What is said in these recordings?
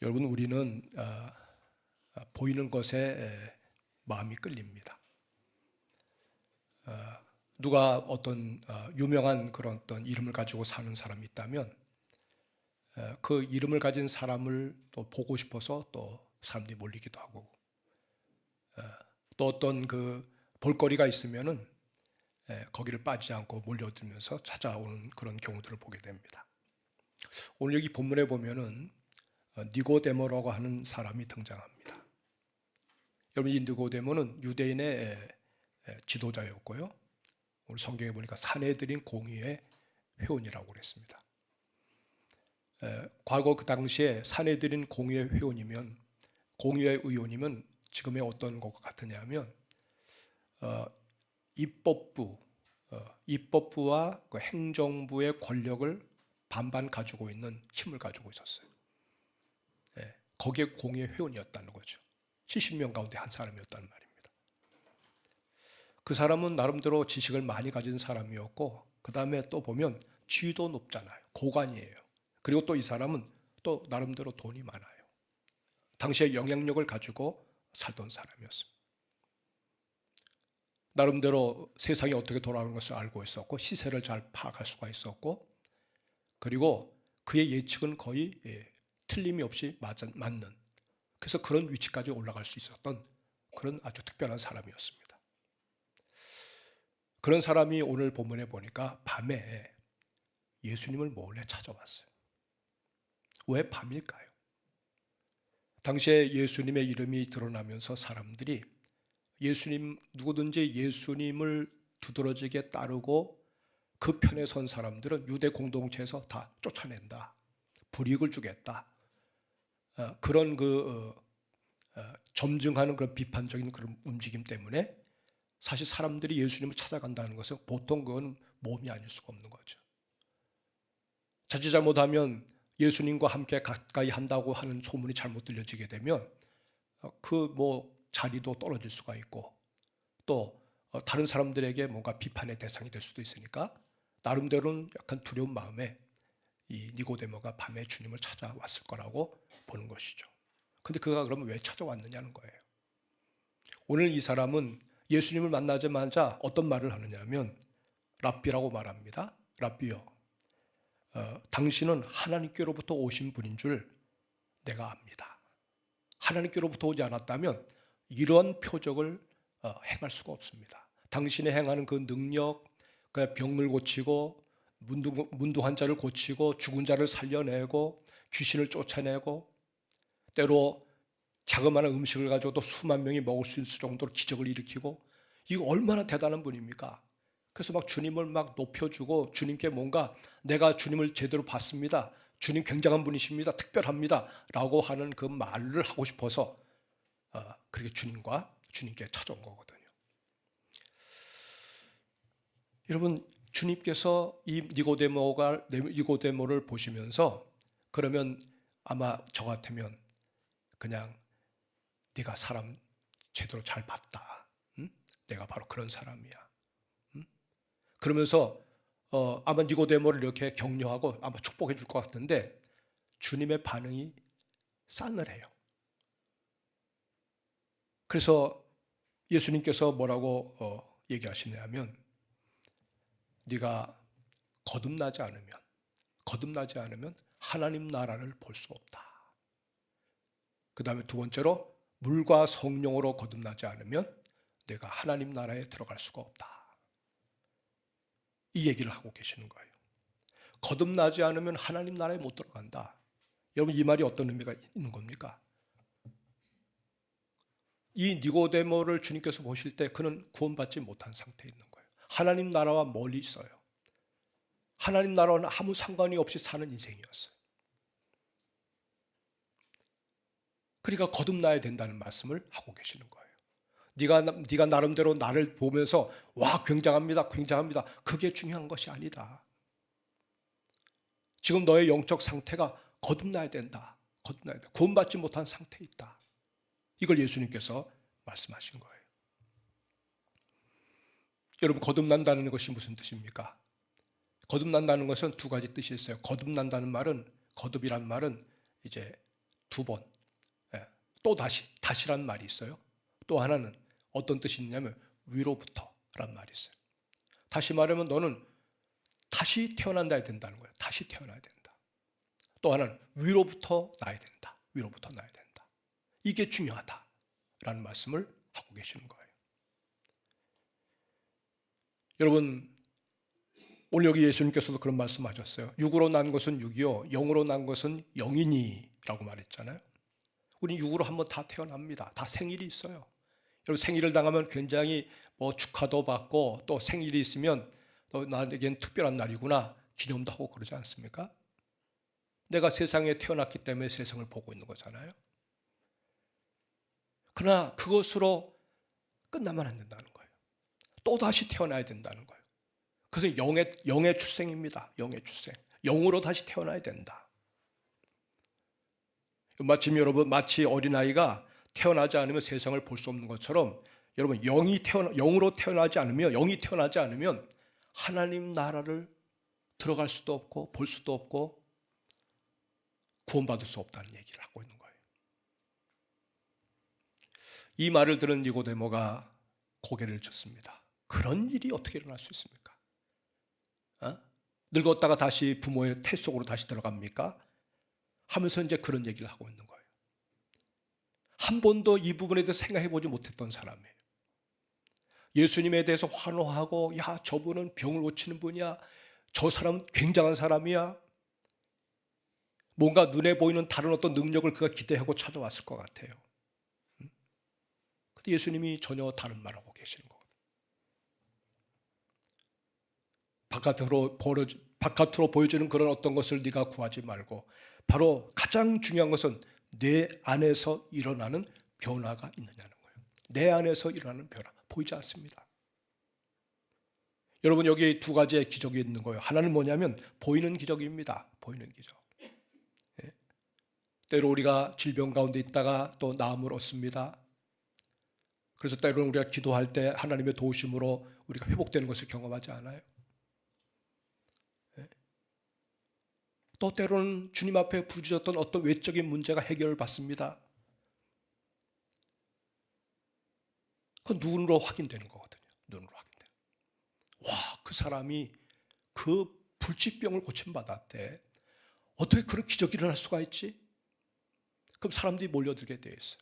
여러분, 우리는 보이는 것에 마음이 끌립니다. 누가 어떤 유명한 그런 어떤 이름을 가지고 사는 사람이 있다면 그 이름을 가진 사람을 또 보고 싶어서 또 사람들이 몰리기도 하고, 또 어떤 그 볼거리가 있으면은 거기를 빠지지 않고 몰려들면서 찾아오는 그런 경우들을 보게 됩니다. 오늘 여기 본문에 보면은 니고데모라고 하는 사람이 등장합니다. 여러분, 이 니고데모는 유대인의 지도자였고요. 오늘 성경에 보니까 사내들인 공의회 회원이라고 그랬습니다. 과거 그 당시에 사내들인 공의회 회원이면, 공의회 의원이면 지금의 어떤 것과 같으냐면 입법부와 그 행정부의 권력을 반반 가지고 있는 힘을 가지고 있었어요. 거기에 공의회 회원이었다는 거죠. 70명 가운데 한 사람이었다는 말입니다. 그 사람은 나름대로 지식을 많이 가진 사람이었고, 그 다음에 또 보면 지위도 높잖아요. 고관이에요. 그리고 또 이 사람은 또 나름대로 돈이 많아요. 당시에 영향력을 가지고 살던 사람이었습니다. 나름대로 세상이 어떻게 돌아가는 것을 알고 있었고, 시세를 잘 파악할 수가 있었고, 그리고 그의 예측은 거의 틀림이 없이 맞는, 그래서 그런 위치까지 올라갈 수 있었던 그런 아주 특별한 사람이었습니다. 그런 사람이 오늘 본문에 보니까 밤에 예수님을 몰래 찾아왔어요. 왜 밤일까요? 당시에 예수님의 이름이 드러나면서 사람들이 누구든지 예수님을 두드러지게 따르고 그 편에 선 사람들은 유대 공동체에서 다 쫓아낸다, 불이익을 주겠다, 그런 점증하는 그런 비판적인 그런 움직임 때문에 사실 사람들이 예수님을 찾아간다는 것은 보통 그건 몸이 아닐 수가 없는 거죠. 자칫 잘못하면 예수님과 함께 가까이 한다고 하는 소문이 잘못 들려지게 되면 자리도 떨어질 수가 있고, 또 다른 사람들에게 뭔가 비판의 대상이 될 수도 있으니까 나름대로는 약간 두려운 마음에 이 니고데모가 밤에 주님을 찾아왔을 거라고 보는 것이죠. 근데 그가 그러면 왜 찾아왔느냐는 거예요. 오늘 이 사람은 예수님을 만나자마자 어떤 말을 하느냐면 랍비라고 말합니다. 랍비요, 당신은 하나님께로부터 오신 분인 줄 내가 압니다. 하나님께로부터 오지 않았다면 이런 표적을 행할 수가 없습니다. 당신의 행하는 그 능력, 병을 고치고 문둥 환자를 고치고 죽은 자를 살려내고 귀신을 쫓아내고, 때로 자그마한 음식을 가지고도 수만 명이 먹을 수 있을 정도로 기적을 일으키고, 이거 얼마나 대단한 분입니까? 그래서 막 주님을 막 높여주고, 주님께 뭔가 내가 주님을 제대로 봤습니다, 주님 굉장한 분이십니다, 특별합니다 라고 하는 그 말을 하고 싶어서 그렇게 주님께 찾아온 거거든요. 여러분, 주님께서 이 니고데모를 보시면서 그러면 아마 저 같으면 그냥 네가 사람 제대로 잘 봤다, 응? 내가 바로 그런 사람이야, 응? 그러면서 아마 니고데모를 이렇게 격려하고 아마 축복해 줄 것 같은데, 주님의 반응이 싸늘해요. 그래서 예수님께서 뭐라고 얘기하시냐면, 네가 거듭나지 않으면 하나님 나라를 볼 수 없다. 그 다음에 두 번째로, 물과 성령으로 거듭나지 않으면 내가 하나님 나라에 들어갈 수가 없다. 이 얘기를 하고 계시는 거예요. 거듭나지 않으면 하나님 나라에 못 들어간다. 여러분, 이 말이 어떤 의미가 있는 겁니까? 이 니고데모를 주님께서 보실 때 그는 구원받지 못한 상태에 있는 거예요. 하나님 나라와 멀리 있어요. 하나님 나라와는 아무 상관이 없이 사는 인생이었어요. 그러니까 거듭나야 된다는 말씀을 하고 계시는 거예요. 네가 나름대로 나를 보면서 와, 굉장합니다, 굉장합니다, 그게 중요한 것이 아니다. 지금 너의 영적 상태가 거듭나야 된다. 거듭나야 돼. 구원받지 못한 상태에 있다. 이걸 예수님께서 말씀하신 거예요. 여러분, 거듭난다는 것이 무슨 뜻입니까? 거듭난다는 것은 두 가지 뜻이 있어요. 거듭난다는 말은, 거듭이란 말은 이제 두 번. 예. 또 다시란 말이 있어요. 또 하나는 어떤 뜻이 있냐면 위로부터란 말이 있어요. 다시 말하면 너는 다시 태어난다 해야 된다는 거예요. 다시 태어나야 된다. 또 하나는 위로부터 나야 된다. 위로부터 나야 된다. 이게 중요하다라는 말씀을 하고 계시는 거예요. 여러분, 오늘 여기 예수님께서도 그런 말씀하셨어요. 육으로 난 것은 육이요, 영으로 난 것은 영이니라고 말했잖아요. 우리 육으로 한번 다 태어납니다. 다 생일이 있어요. 여러분, 생일을 당하면 굉장히 축하도 받고 또 생일이 있으면 또 나에겐 특별한 날이구나 기념도 하고 그러지 않습니까? 내가 세상에 태어났기 때문에 세상을 보고 있는 거잖아요. 그러나 그것으로 끝나면 안 된다는 거예요. 또다시 태어나야 된다는 거예요. 그래서 영의 출생입니다. 영의 출생. 영으로 다시 태어나야 된다. 마치 어린아이가 태어나지 않으면 세상을 볼 수 없는 것처럼 여러분, 영으로 태어나지 않으면 하나님 나라를 들어갈 수도 없고 볼 수도 없고 구원받을 수 없다는 얘기를 하고 있는 거예요. 이 말을 들은 니고데모가 고개를 젓습니다. 그런 일이 어떻게 일어날 수 있습니까? 늙었다가 다시 부모의 태 속으로 다시 들어갑니까? 하면서 이제 그런 얘기를 하고 있는 거예요. 한 번도 이 부분에 대해서 생각해 보지 못했던 사람이에요. 예수님에 대해서 환호하고, 야, 저분은 병을 고치는 분이야. 저 사람은 굉장한 사람이야. 뭔가 눈에 보이는 다른 어떤 능력을 그가 기대하고 찾아왔을 것 같아요. 근데 예수님이 전혀 다른 말을 하고 계시는 거거든요. 바깥으로 보여주는 그런 어떤 것을 네가 구하지 말고 바로 가장 중요한 것은 내 안에서 일어나는 변화가 있느냐는 거예요. 내 안에서 일어나는 변화 보이지 않습니다. 여러분, 여기 두 가지의 기적이 있는 거예요. 하나는 뭐냐면 보이는 기적입니다. 보이는 기적. 예? 때로 우리가 질병 가운데 있다가 또 나음을 얻습니다. 그래서 때로는 우리가 기도할 때 하나님의 도우심으로 우리가 회복되는 것을 경험하지 않아요? 또 때로는 주님 앞에 부르짖었던 어떤 외적인 문제가 해결을 받습니다. 그건 눈으로 확인되는 거거든요. 눈으로 확인돼요. 와, 그 사람이 그 불치병을 고침받았대. 어떻게 그런 기적이 일어날 수가 있지? 그럼 사람들이 몰려들게 되어 있어요.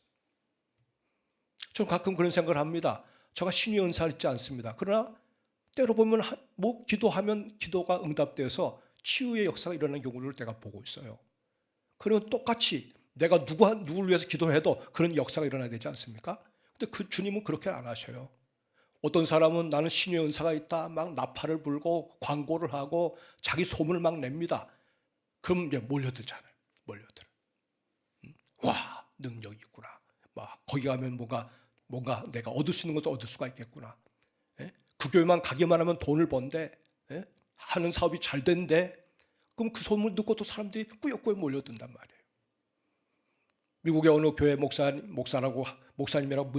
저는 가끔 그런 생각을 합니다. 제가 신의 은사 있지 않습니다. 그러나 때로 보면 기도하면 기도가 응답돼서 치유의 역사가 일어나는 경우를 내가 보고 있어요. 그러면 똑같이 내가 누구를 위해서 기도해도 그런 역사가 일어나야 되지 않습니까? 근데 그 주님은 그렇게 안 하셔요. 어떤 사람은 나는 신의 은사가 있다 막 나팔을 불고 광고를 하고 자기 소문을 막 냅니다. 그럼 이제 몰려들잖아요. 몰려들. 와, 능력이 있구나. 막 거기 가면 뭔가 내가 얻을 수 있는 것도 얻을 수가 있겠구나. 예? 그 교회만 가기만 하면 돈을 번대. 예? 하는 사업이 잘 된대. 그럼 그 소문을 듣고 또 사람들이 꾸역꾸역 몰려든단 말이에요. 미국의 어느 교회 목사님이라고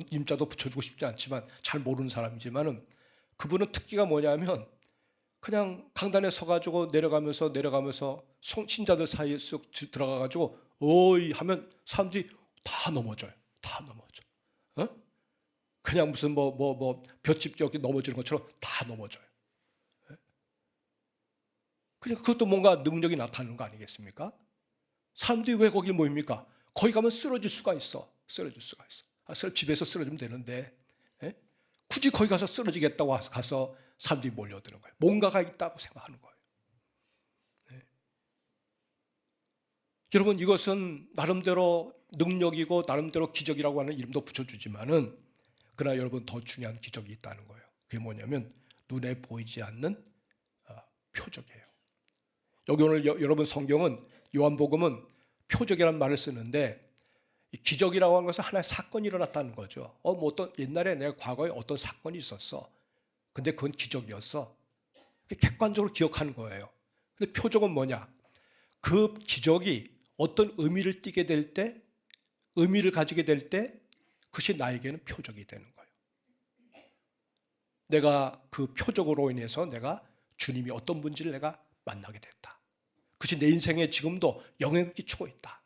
임자도 붙여주고 싶지 않지만 잘 모르는 사람이지만은 그분은 특기가 뭐냐면 그냥 강단에 서가지고 내려가면서 신자들 사이에 쑥 들어가가지고 어이 하면 사람들이 다 넘어져요. 다 넘어져. 어? 그냥 무슨 볏짚 저기 넘어지는 것처럼 다 넘어져요. 그러니까 그것도 뭔가 능력이 나타나는 거 아니겠습니까? 사람들이 왜 거길 모입니까? 거기 가면 쓰러질 수가 있어. 쓰러질 수가 있어. 집에서 쓰러지면 되는데 굳이 거기 가서 쓰러지겠다고 가서 사람들이 몰려드는 거예요. 뭔가가 있다고 생각하는 거예요. 여러분, 이것은 나름대로 능력이고 나름대로 기적이라고 하는 이름도 붙여주지만은 그러나 여러분, 더 중요한 기적이 있다는 거예요. 그게 뭐냐면 눈에 보이지 않는 표적이에요. 여기 오늘 여러분 성경은 요한복음은 표적이라는 말을 쓰는데 기적이라고 하는 것은 하나의 사건이 일어났다는 거죠. 어떤 옛날에 내가 과거에 어떤 사건이 있었어. 근데 그건 기적이었어. 객관적으로 기억하는 거예요. 근데 표적은 뭐냐? 그 기적이 어떤 의미를 띠게 될 때, 의미를 가지게 될 때 그것이 나에게는 표적이 되는 거예요. 내가 그 표적으로 인해서 내가 주님이 어떤 분인지를 내가 만나게 됐다. 그것이 내 인생에 지금도 영향을 끼치고 있다.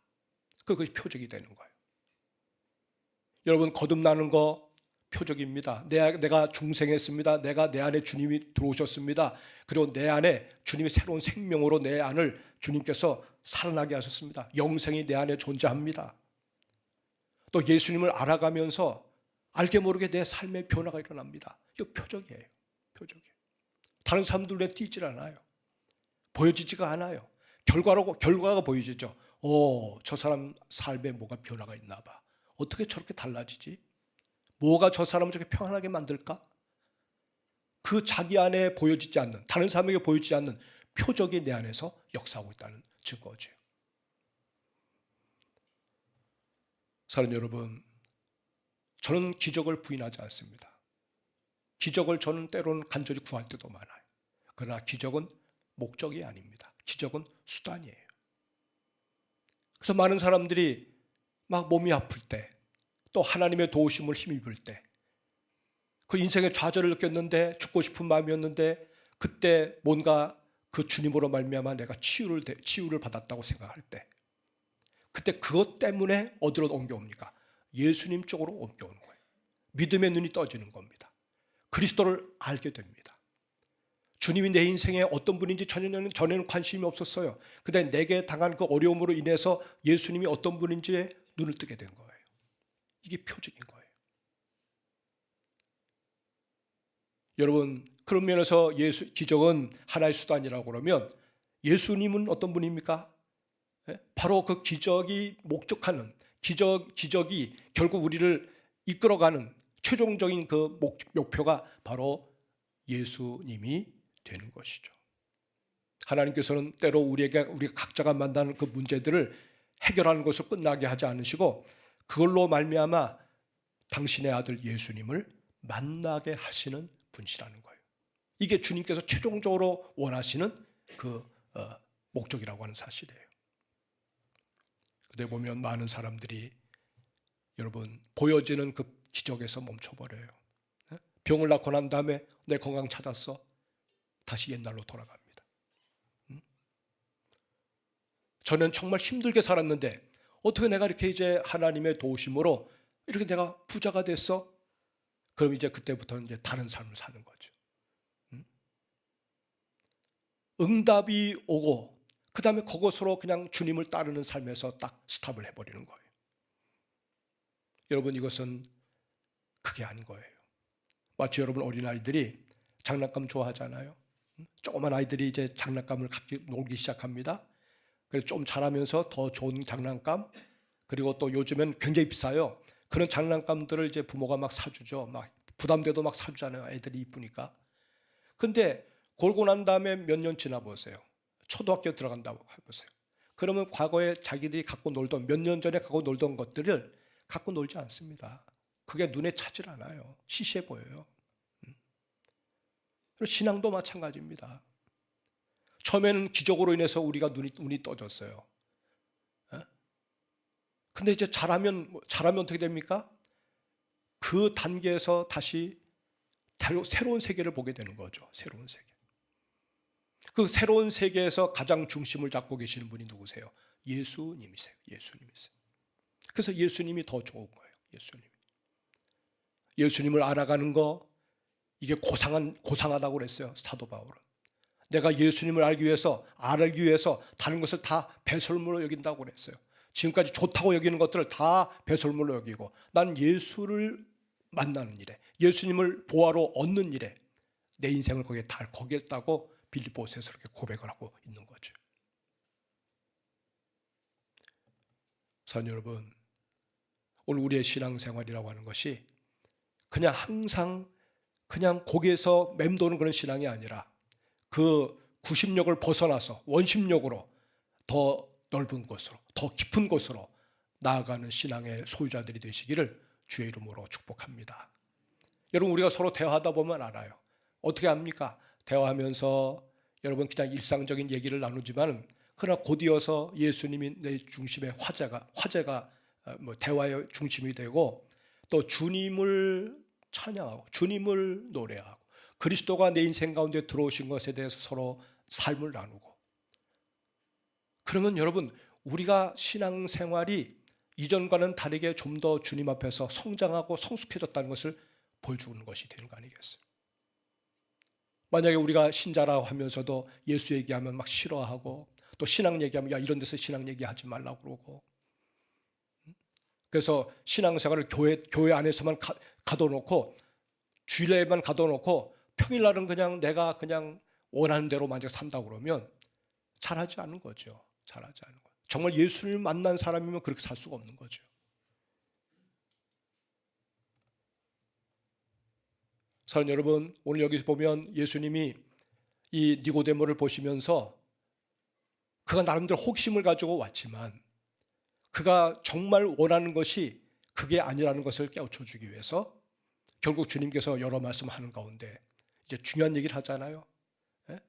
그것이 표적이 되는 거예요. 여러분, 거듭나는 거 표적입니다. 내가 중생했습니다. 내 안에 주님이 들어오셨습니다. 그리고 내 안에 주님이 새로운 생명으로 내 안을 주님께서 살아나게 하셨습니다. 영생이 내 안에 존재합니다. 또 예수님을 알아가면서 알게 모르게 내 삶의 변화가 일어납니다. 이거 표적이에요. 표적이에요. 다른 사람들 눈에 띄질 않아요. 보여지지가 않아요. 결과가 보여지죠. 저 사람 삶에 뭐가 변화가 있나 봐. 어떻게 저렇게 달라지지? 뭐가 저 사람을 저렇게 평안하게 만들까? 그 자기 안에 보여지지 않는, 다른 사람에게 보여지지 않는 표적이 내 안에서 역사하고 있다는 증거죠. 사랑하는 여러분, 저는 기적을 부인하지 않습니다. 기적을 저는 때로는 간절히 구할 때도 많아요. 그러나 기적은 목적이 아닙니다. 기적은 수단이에요. 그래서 많은 사람들이 막 몸이 아플 때, 또 하나님의 도우심을 힘입을 때, 그 인생의 좌절을 느꼈는데 죽고 싶은 마음이었는데 그때 뭔가 그 주님으로 말미암아 내가 치유를 받았다고 생각할 때, 그때 그것 때문에 어디로 옮겨옵니까? 예수님 쪽으로 옮겨오는 거예요. 믿음의 눈이 떠지는 겁니다. 그리스도를 알게 됩니다. 주님이 내 인생에 어떤 분인지 전에는 관심이 없었어요. 근데 내게 당한 그 어려움으로 인해서 예수님이 어떤 분인지에 눈을 뜨게 된 거예요. 이게 표적인 거예요. 여러분, 그런 면에서 기적은 하나의 수단이라고 그러면 예수님은 어떤 분입니까? 바로 그 기적이 목적하는, 기적이 결국 우리를 이끌어가는 최종적인 그 목표가 바로 예수님이 되는 것이죠. 하나님께서는 때로 우리가 각자가 만나는 그 문제들을 해결하는 것으로 끝나게 하지 않으시고 그걸로 말미암아 당신의 아들 예수님을 만나게 하시는 분이라는 거예요. 이게 주님께서 최종적으로 원하시는 그 목적이라고 하는 사실이에요. 근데 보면 많은 사람들이 여러분 보여지는 그 기적에서 멈춰버려요. 병을 낳고 난 다음에 내 건강 찾았어. 다시 옛날로 돌아갑니다. 저는 정말 힘들게 살았는데 어떻게 내가 이렇게 이제 하나님의 도우심으로 이렇게 내가 부자가 됐어? 그럼 이제 그때부터는 이제 다른 삶을 사는 거죠. 응답이 오고 그 다음에 그것으로 그냥 주님을 따르는 삶에서 딱 스탑을 해버리는 거예요. 여러분, 이것은 그게 아닌 거예요. 마치 여러분 어린아이들이 장난감 좋아하잖아요. 조그만 아이들이 이제 장난감을 놀기 시작합니다. 그래서 좀 자라면서 더 좋은 장난감, 그리고 또 요즘엔 굉장히 비싸요. 그런 장난감들을 이제 부모가 막 사주죠. 막 부담돼도 막 사주잖아요. 애들이 이쁘니까. 근데 골고 난 다음에 몇 년 지나 보세요. 초등학교 들어간다고 해보세요. 그러면 과거에 자기들이 갖고 놀던, 몇 년 전에 갖고 놀던 것들을 갖고 놀지 않습니다. 그게 눈에 차질 않아요. 시시해 보여요. 신앙도 마찬가지입니다. 처음에는 기적으로 인해서 우리가 눈이 떠졌어요. 근데 이제 자라면 어떻게 됩니까? 그 단계에서 다시 새로운 세계를 보게 되는 거죠. 새로운 세계. 그 새로운 세계에서 가장 중심을 잡고 계시는 분이 누구세요? 예수님이세요. 예수님이세요. 그래서 예수님이 더 좋은 거예요. 예수님을 알아가는 거, 이게 고상하다고 그랬어요. 사도 바울은. 내가 예수님을 알기 위해서 다른 것을 다 배설물로 여긴다고 그랬어요. 지금까지 좋다고 여기는 것들을 다 배설물로 여기고 난 예수를 만나는 일에, 예수님을 보화로 얻는 일에 내 인생을 거기에 했다고 빌립보서에서 그렇게 고백을 하고 있는 거죠. 사랑하는 여러분, 오늘 우리의 신앙생활이라고 하는 것이 그냥 항상 그냥 거기에서 맴도는 그런 신앙이 아니라 그 구심력을 벗어나서 원심력으로 더 넓은 곳으로, 더 깊은 곳으로 나아가는 신앙의 소유자들이 되시기를 주의 이름으로 축복합니다. 여러분, 우리가 서로 대화하다 보면 알아요. 어떻게 합니까? 대화하면서 여러분 그냥 일상적인 얘기를 나누지만 그러나 곧이어서 예수님이 내 중심의 화제가 대화의 중심이 되고 또 주님을 찬양하고 주님을 노래하고 그리스도가 내 인생 가운데 들어오신 것에 대해서 서로 삶을 나누고, 그러면 여러분 우리가 신앙생활이 이전과는 다르게 좀 더 주님 앞에서 성장하고 성숙해졌다는 것을 보여주는 것이 되는 거 아니겠어요? 만약에 우리가 신자라고 하면서도 예수 얘기하면 막 싫어하고 또 신앙 얘기하면 야 이런 데서 신앙 얘기하지 말라고 그러고, 그래서 신앙생활을 교회 안에서만 가둬놓고 주일에만 가둬놓고 평일날은 그냥 내가 그냥 원하는 대로 만약 산다고 그러면 잘하지 않은 거죠. 잘하지 않은 거죠. 정말 예수를 만난 사람이면 그렇게 살 수가 없는 거죠. 사랑하는 여러분, 오늘 여기서 보면 예수님이 이 니고데모를 보시면서 그가 나름대로 호기심을 가지고 왔지만 그가 정말 원하는 것이 그게 아니라는 것을 깨우쳐 주기 위해서 결국 주님께서 여러 말씀하는 가운데 이제 중요한 얘기를 하잖아요.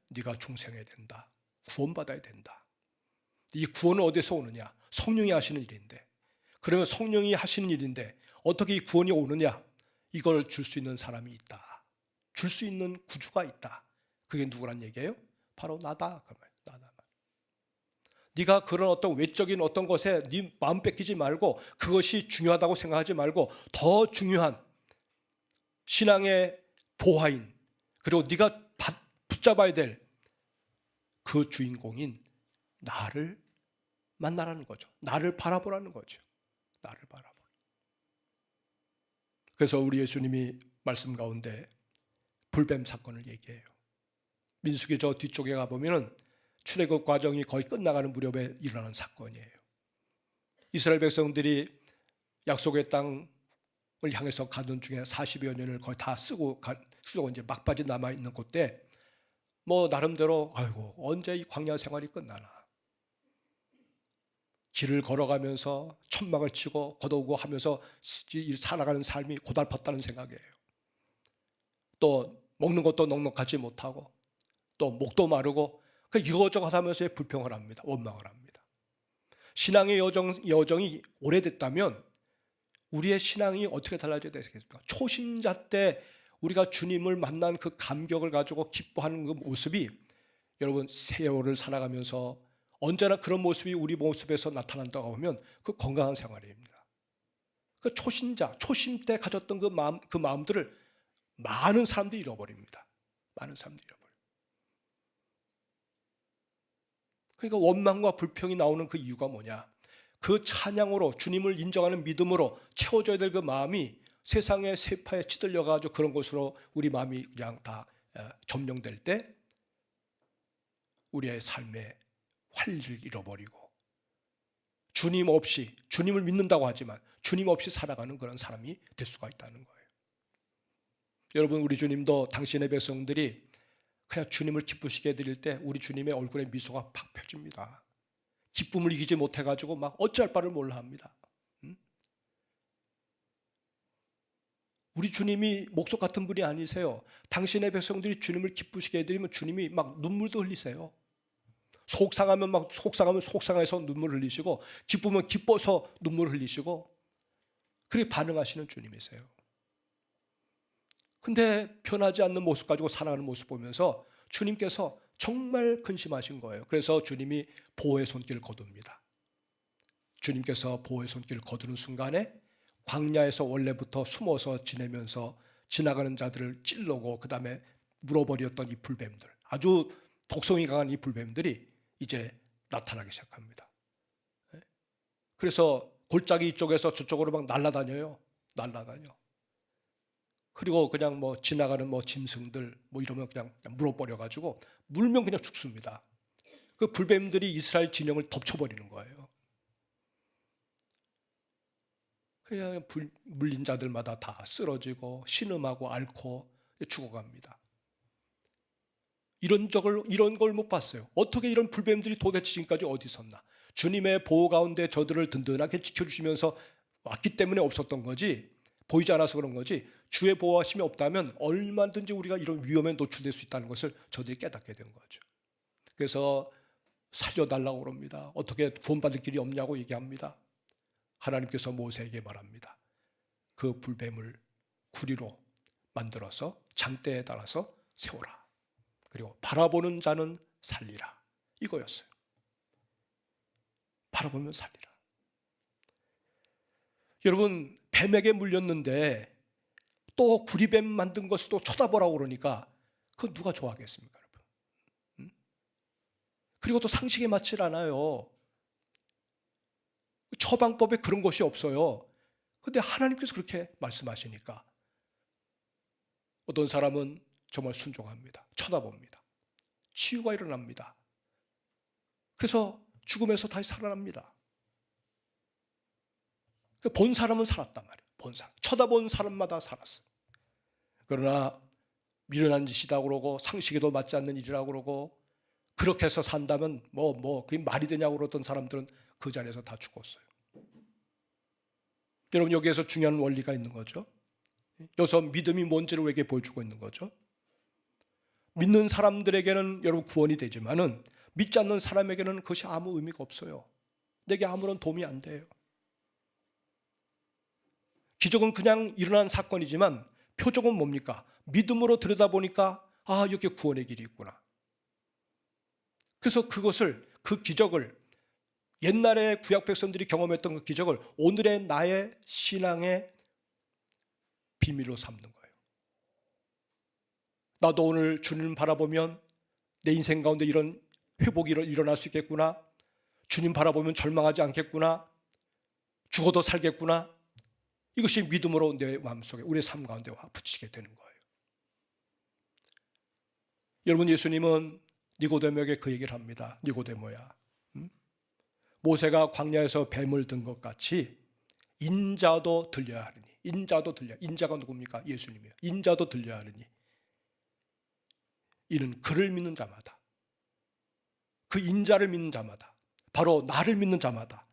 네가 중생해야 된다. 구원받아야 된다. 이 구원은 어디서 오느냐? 성령이 하시는 일인데, 그러면 성령이 하시는 일인데 어떻게 이 구원이 오느냐? 이걸 줄 수 있는 사람이 있다. 줄 수 있는 구주가 있다. 그게 누구란 얘기예요? 바로 나다. 그 말, 나다. 네가 그런 어떤 외적인 어떤 것에 네 마음 뺏기지 말고 그것이 중요하다고 생각하지 말고 더 중요한 신앙의 보화인, 그리고 네가 붙잡아야 될 그 주인공인 나를 만나라는 거죠. 나를 바라보라는 거죠. 나를 바라보라. 그래서 우리 예수님이 말씀 가운데 불뱀 사건을 얘기해요. 민수기 저 뒤쪽에 가보면 출애굽 과정이 거의 끝나가는 무렵에 일어난 사건이에요. 이스라엘 백성들이 약속의 땅을 향해서 가던 중에 40여 년을 거의 다 쓰고 이제 막바지 남아있는 그때 뭐 나름대로 아이고 언제 이 광야 생활이 끝나나, 길을 걸어가면서 천막을 치고 걷어오고 하면서 살아가는 삶이 고달팠다는 생각이에요. 또 먹는 것도 넉넉하지 못하고 또 목도 마르고 이거저거 하면서 불평을 합니다. 원망을 합니다. 신앙의 여정이 오래됐다면 우리의 신앙이 어떻게 달라져야 되겠습니까? 초심자 때 우리가 주님을 만난 그 감격을 가지고 기뻐하는 그 모습이 여러분 세월을 살아가면서 언제나 그런 모습이 우리 모습에서 나타난다고 하면 그 건강한 생활입니다. 그 초심 때 가졌던 그 마음들을 많은 사람들이 잃어버립니다. 많은 사람들이 잃어버려요. 그러니까 원망과 불평이 나오는 그 이유가 뭐냐? 그 찬양으로 주님을 인정하는 믿음으로 채워져야 될 그 마음이 세상의 세파에 치들려가지고 그런 것으로 우리 마음이 그냥 다 점령될 때 우리의 삶의 활기를 잃어버리고 주님 없이, 주님을 믿는다고 하지만 주님 없이 살아가는 그런 사람이 될 수가 있다는 거예요. 여러분, 우리 주님도 당신의 백성들이 그냥 주님을 기쁘시게 해드릴 때 우리 주님의 얼굴에 미소가 팍 펴집니다. 기쁨을 이기지 못해가지고 막 어찌할 바를 몰라 합니다. 우리 주님이 목석 같은 분이 아니세요. 당신의 백성들이 주님을 기쁘시게 해드리면 주님이 막 눈물도 흘리세요. 속상하면 속상해서 눈물 흘리시고 기쁘면 기뻐서 눈물 흘리시고 그렇게 반응하시는 주님이세요. 근데 변하지 않는 모습 가지고 살아가는 모습 보면서 주님께서 정말 근심하신 거예요. 그래서 주님이 보호의 손길을 거둡니다. 주님께서 보호의 손길을 거두는 순간에 광야에서 원래부터 숨어서 지내면서 지나가는 자들을 찔르고 그 다음에 물어버렸던 이 불뱀들, 아주 독성이 강한 이 불뱀들이 이제 나타나기 시작합니다. 그래서 골짜기 이쪽에서 저쪽으로 막 날아다녀요. 그리고 그냥 뭐 지나가는 뭐 짐승들 뭐 이러면 그냥 물어버려가지고 물면 그냥 죽습니다. 그 불뱀들이 이스라엘 진영을 덮쳐버리는 거예요. 그냥 물린 자들마다 다 쓰러지고 신음하고 앓고 죽어갑니다. 이런 걸 못 봤어요. 어떻게 이런 불뱀들이 도대체 지금까지 어디 있었나? 주님의 보호 가운데 저들을 든든하게 지켜주시면서 왔기 때문에 없었던 거지, 보이지 않아서 그런 거지, 주의 보호하심이 없다면 얼마든지 우리가 이런 위험에 노출될 수 있다는 것을 저들이 깨닫게 된 거죠. 그래서 살려달라고 그럽니다. 어떻게 구원받을 길이 없냐고 얘기합니다. 하나님께서 모세에게 말합니다. 그 불뱀을 구리로 만들어서 장대에 달아서 세우라. 그리고 바라보는 자는 살리라. 이거였어요. 바라보면 살리라. 여러분, 뱀에게 물렸는데 또 구리뱀 만든 것을 또 쳐다보라고 그러니까 그건 누가 좋아하겠습니까, 여러분? 그리고 또 상식에 맞질 않아요. 처방법에 그런 것이 없어요. 근데 하나님께서 그렇게 말씀하시니까 어떤 사람은 정말 순종합니다. 쳐다봅니다. 치유가 일어납니다. 그래서 죽음에서 다시 살아납니다. 본 사람은 살았단 말이에요. 본 사람. 쳐다본 사람마다 살았어요. 그러나 미련한 짓이다 그러고 상식에도 맞지 않는 일이라고 그러고 그렇게 해서 산다면 그게 말이 되냐고 그러던 사람들은 그 자리에서 다 죽었어요. 여러분, 여기에서 중요한 원리가 있는 거죠. 여기서 믿음이 뭔지를 우리에게 보여주고 있는 거죠. 믿는 사람들에게는 여러분 구원이 되지만은 믿지 않는 사람에게는 그것이 아무 의미가 없어요. 내게 아무런 도움이 안 돼요. 기적은 그냥 일어난 사건이지만 표적은 뭡니까? 믿음으로 들여다보니까 여기 구원의 길이 있구나. 그래서 그 기적을 옛날에 구약 백성들이 경험했던 그 기적을 오늘의 나의 신앙의 비밀로 삼는 거예요. 나도 오늘 주님 바라보면 내 인생 가운데 이런 회복이 일어날 수 있겠구나. 주님 바라보면 절망하지 않겠구나. 죽어도 살겠구나. 이것이 믿음으로 내 마음속에 우리의 삶 가운데 와 붙이게 되는 거예요. 여러분, 예수님은 니고데모에게 그 얘기를 합니다. 니고데모야, 모세가 광야에서 뱀을 든 것 같이 인자도 들려야 하리니. 인자가 누굽니까? 예수님이에요. 인자도 들려야 하리니 이는 그를 믿는 자마다, 그 인자를 믿는 자마다, 바로 나를 믿는 자마다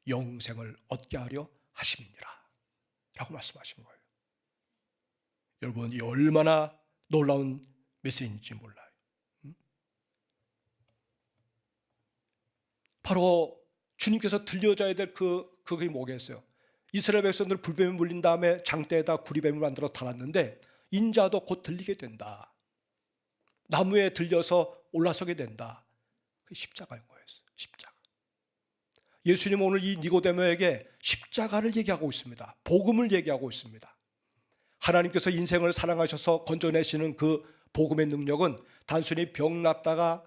영생을 얻게 하려 하심이니라 라고 말씀하신 거예요. 여러분, 이 얼마나 놀라운 메시지인지 몰라요. 바로 주님께서 들려줘야 될 그게 뭐겠어요? 이스라엘 백성들 불뱀에 물린 다음에 장대에다 구리뱀을 만들어 달았는데 인자도 곧 들리게 된다. 나무에 들려서 올라서게 된다. 그 십자가인 거였어요. 십자가. 예수님은 오늘 이 니고데모에게 십자가를 얘기하고 있습니다. 복음을 얘기하고 있습니다. 하나님께서 인생을 사랑하셔서 건져내시는 그 복음의 능력은 단순히 병 났다가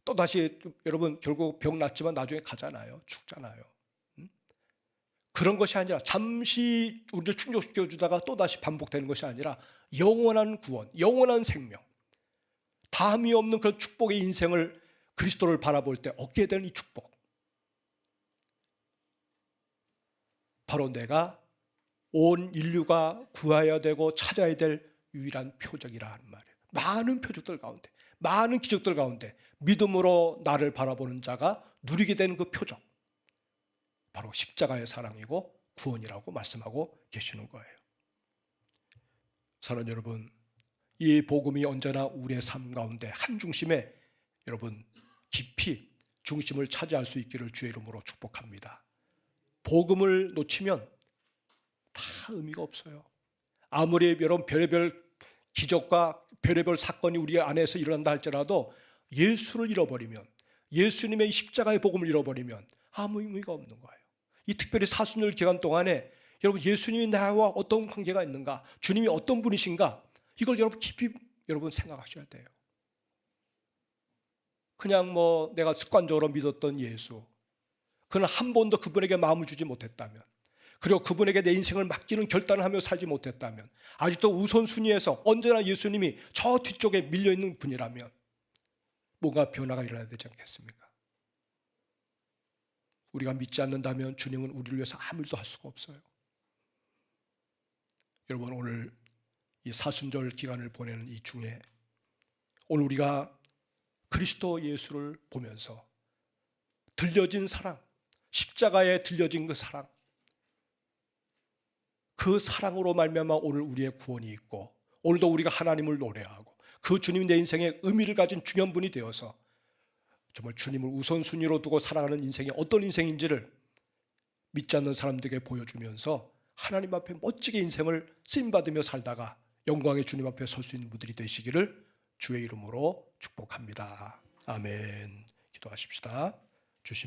또다시, 여러분, 결국 병 났지만 나중에 가잖아요. 죽잖아요. 그런 것이 아니라 잠시 우리를 충족시켜주다가 또다시 반복되는 것이 아니라 영원한 구원, 영원한 생명, 다함이 없는 그런 축복의 인생을, 그리스도를 바라볼 때 얻게 되는 이 축복, 바로 내가 온 인류가 구해야 되고 찾아야 될 유일한 표적이라 하는 말이에요. 많은 표적들 가운데, 많은 기적들 가운데 믿음으로 나를 바라보는 자가 누리게 되는 그 표적, 바로 십자가의 사랑이고 구원이라고 말씀하고 계시는 거예요. 사랑하는 여러분, 이 복음이 언제나 우리의 삶 가운데 한 중심에 여러분 깊이 중심을 차지할 수 있기를 주의 이름으로 축복합니다. 복음을 놓치면 다 의미가 없어요. 아무리 여러분 별의별 기적과 별의별 사건이 우리 안에서 일어난다 할지라도 예수를 잃어버리면, 예수님의 십자가의 복음을 잃어버리면 아무 의미가 없는 거예요. 이 특별히 사순절 기간 동안에 여러분, 예수님이 나와 어떤 관계가 있는가, 주님이 어떤 분이신가, 이걸 여러분 깊이 여러분 생각하셔야 돼요. 그냥 내가 습관적으로 믿었던 예수, 그는 한 번도 그분에게 마음을 주지 못했다면, 그리고 그분에게 내 인생을 맡기는 결단을 하며 살지 못했다면, 아직도 우선순위에서 언제나 예수님이 저 뒤쪽에 밀려있는 분이라면 뭔가 변화가 일어나야 되지 않겠습니까? 우리가 믿지 않는다면 주님은 우리를 위해서 아무 일도 할 수가 없어요. 여러분, 오늘 이 사순절 기간을 보내는 이 중에 오늘 우리가 그리스도 예수를 보면서 들려진 사랑, 십자가에 들려진 그 사랑, 그 사랑으로 말미암아 오늘 우리의 구원이 있고, 오늘도 우리가 하나님을 노래하고 그 주님이 내 인생에 의미를 가진 중요한 분이 되어서 정말 주님을 우선순위로 두고 살아가는 인생이 어떤 인생인지를 믿지 않는 사람들에게 보여주면서 하나님 앞에 멋지게 인생을 쓰임받으며 살다가 영광의 주님 앞에 설 수 있는 분들이 되시기를 주의 이름으로 축복합니다. 아멘. 기도하십시다. 주신